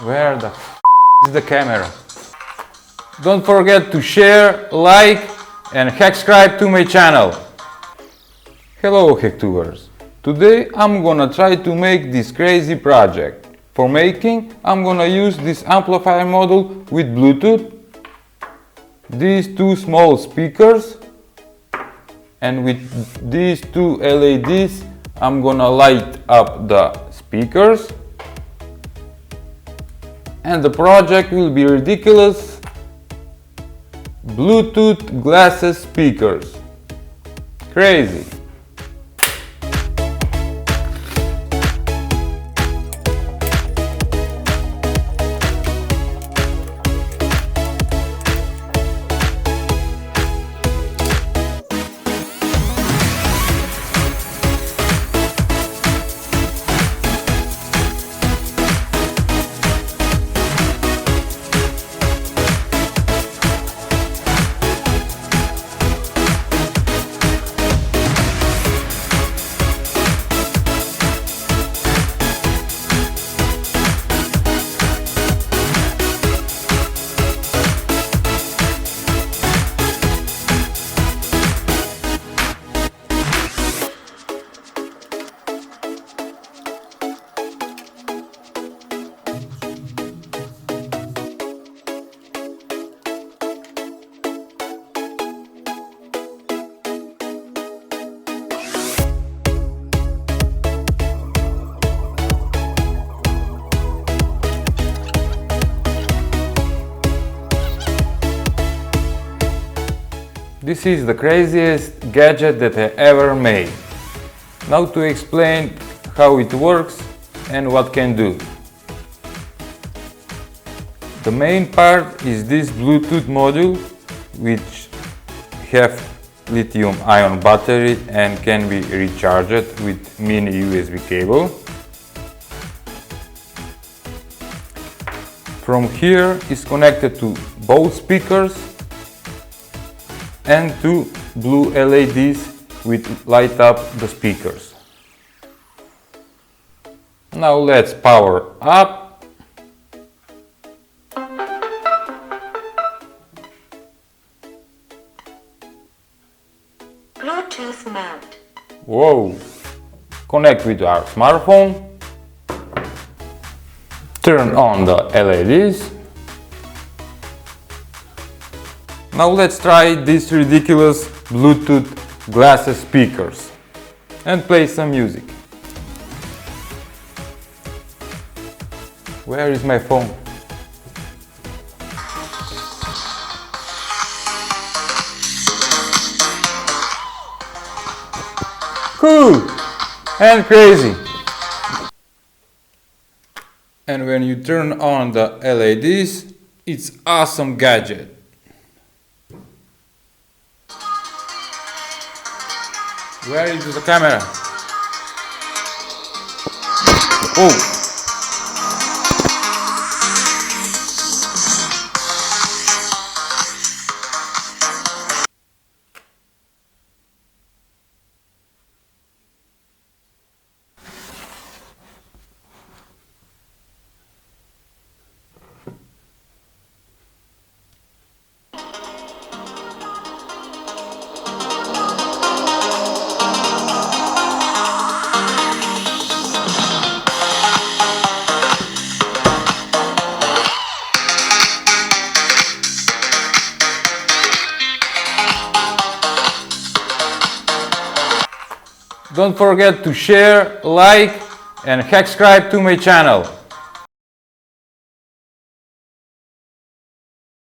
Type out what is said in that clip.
Where the is the camera? Don't forget to share, like and Hackscribe to my channel. Hello Hacktubers. Today I'm gonna try to make this crazy project. For making, I'm gonna use this amplifier module with Bluetooth, these two small speakers, and with these two LEDs I'm gonna light up the speakers. And the project will be ridiculous Bluetooth glasses speakers. Crazy. This is the craziest gadget that I ever made. Now to explain how it works and what can do. The main part is this Bluetooth module, which have lithium-ion battery and can be recharged with mini USB cable. From here is connected to both speakers and two blue LEDs which light up the speakers. Now let's power up. Bluetooth mode. Whoa! Connect with our smartphone. Turn on the LEDs. Now let's try these ridiculous Bluetooth glasses speakers and play some music. Where is my phone? Cool and crazy. And when you turn on the LEDs, it's awesome gadget. Where is the camera? Oh! Don't forget to share, like and Hackscribe to my channel.